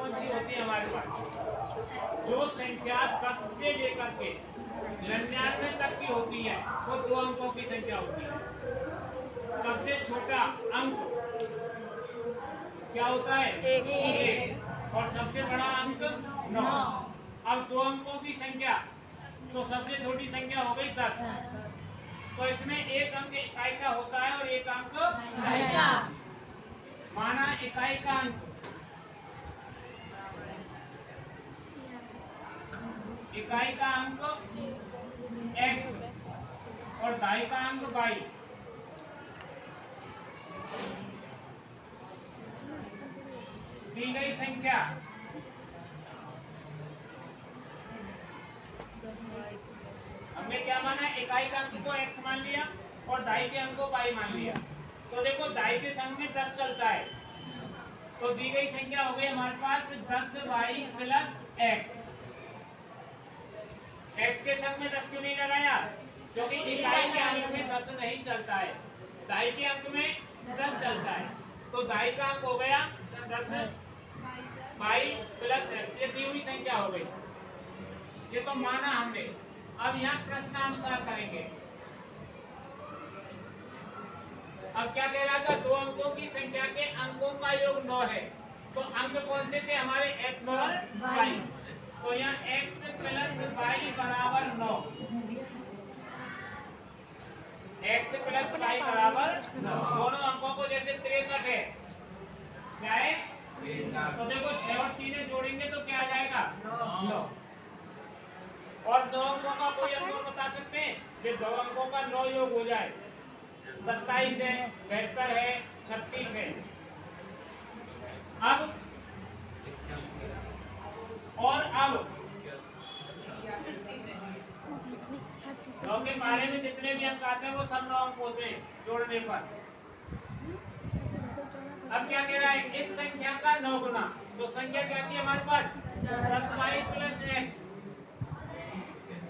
कौन सी होती है हमारे पास? जो संख्या 10 से लेकर के 99 तक की होती है वो 2 अंकों की संख्या होती है। सबसे छोटा अंक क्या होता है? एक। और सबसे बड़ा अंक 9। अब 2 अंकों की संख्या, तो सबसे छोटी संख्या हो गई 10। तो इसमें एक अंक इकाई का होता है और एक अंक दहाई का। माना इकाई का अंक, इकाई का अंक x और दहाई का अंक y। दी गई संख्या हमने क्या माना? इकाई का अंक को x मान लिया और दहाई के अंक को y मान लिया। तो देखो दहाई के संग में 10 चलता है, तो दी गई संख्या हो गई हमारे पास 10y प्लस x। x के संग में 10 क्यों नहीं लगाया? क्योंकि इकाई के अंक में 10 नहीं चलता है, दहाई के अंक में 10 चलता है। तो दहाई का अंक हो गया 10y प्लस x। ये दी हुई संख्या हो गई, ये तो माना हमने। अब यहाँ प्रश्नानुसार करेंगे। अब क्या कह रहा था? 2 अंकों की संख्या के अंकों का योग 9 है। तो अंक कौन से थे हमारे? x और y। तो यहाँ x प्लस y बराबर 9। x प्लस y बराबर 9। दोनों अंकों को जैसे 63 है, क्या है? तो देखो 6 और 3 जोड़ेंगे तो क्या आ जाएगा? 9। और 9 अंकों का कोई अंक बता सकते हैं जो 2 अंकों का 9 योग हो जाए? 27 है, 72 है, 36 है। अब नौ के पहाड़े में जितने भी अंक आते हैं वो सब 9 अंक होते हैं जोड़ने पर। अब क्या कह रहा है? इस संख्या का 9 गुना। तो संख्या क्या थी हमारे पास? 10y plus x।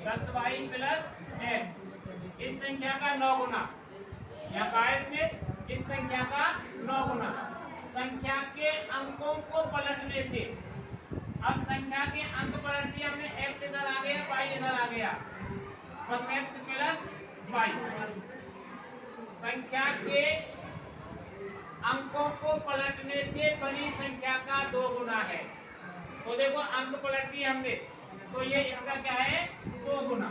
10y plus x। इस संख्या का 9 गुना। यहाँ कहा है इसमें इस संख्या का 9 गुना। संख्या के अंकों को पलटने से, अब संख्या के अंक पलट दिए हमने, x इधर आ गया, y इधर आ गया, बस x प्लस y। संख्या के अंकों को पलटने से बनी संख्या का 2 गुना है। तो देखो अंक पलट दिए हमने, तो ये इसका क्या है? 2 गुना।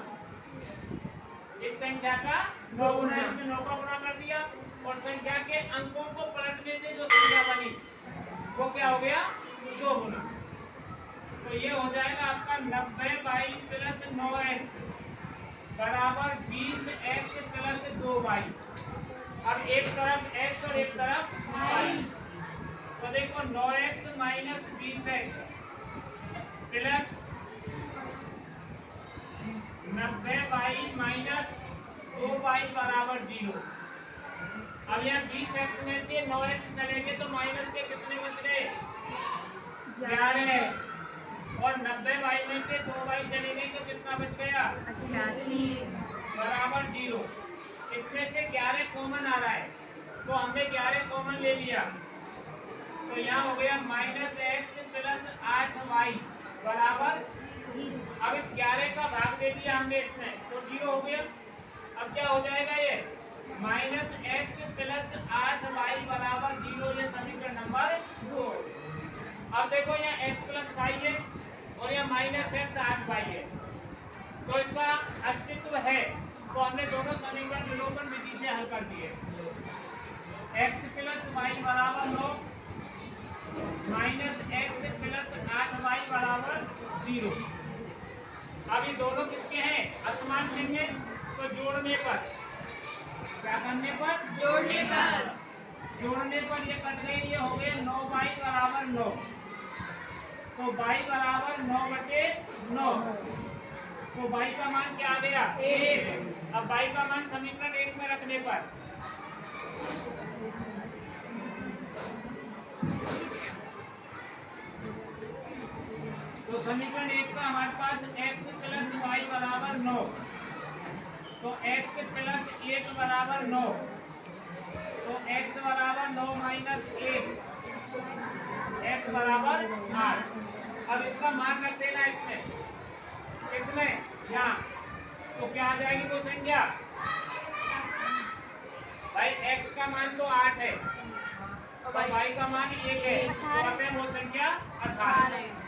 इस संख्या का 2 गुना, इसमें 9 का गुना कर दिया और संख्या के अंकों को पलटने से जो संख्या बनी वो क्या हो गया? 2 गुना। तो ये हो जाएगा आपका 90y प्लस 9x बराबर 20x प्लस 2y। अब एक तरफ x और एक तरफ y। तो देखो 9x minus 20x plus 90y minus 2y बराबर 0। अब यहाँ 20x में से 9x चलेंगे तो माइनस के कितने बच गए? 11x। और 90y में से 2y चलेंगे तो कितना बच गया? 88 बराबर 0। इसमें से 11 कॉमन आ रहा है, तो हमने 11 कॉमन ले लिया। तो यहाँ हो गया माइनस x प्लस 8y बराबर। अब इस 11 का भाग दे दिया हमने इसमें, तो 0 हो गया। अब क्या हो जाएगा? ये माइनस x प्लस 8y बराबर 0। ये समीकरण नंबर 2। अब देखो यहाँ x प्लस y है और यहाँ माइनस x 8y है, तो इसका अस्तित्व है। तो हमने दोनों समीकरण विलोपन विधि से हल कर दिए। x प्लस y बराबर 9 माइनस x प्लस 8y बराबर 0। अभी दोनों किसके हैं? असमान चिन्ह। तो जोड़ने पर, क्या करने पर? जोड़ने पर। जोड़ने पर ये कट गए, ये हो गए 9y बराबर 9। तो y बराबर 9/9। तो y का मान क्या आ गया? 1। अब y का मान समीकरण 1 में रखने पर तो समीकरण 1 का हमारे पास x प्लस y बराबर 9। तो x प्लस 1 बराबर 9। तो x बराबर 9 माइनस 1। x x बराबर 8। अब इसका मान रख देना इसमें यहाँ, तो क्या आ जाएगी वो संख्या भाई? x का मान तो 8 है और y का मान 1 है, तो अतः वो संख्या 18।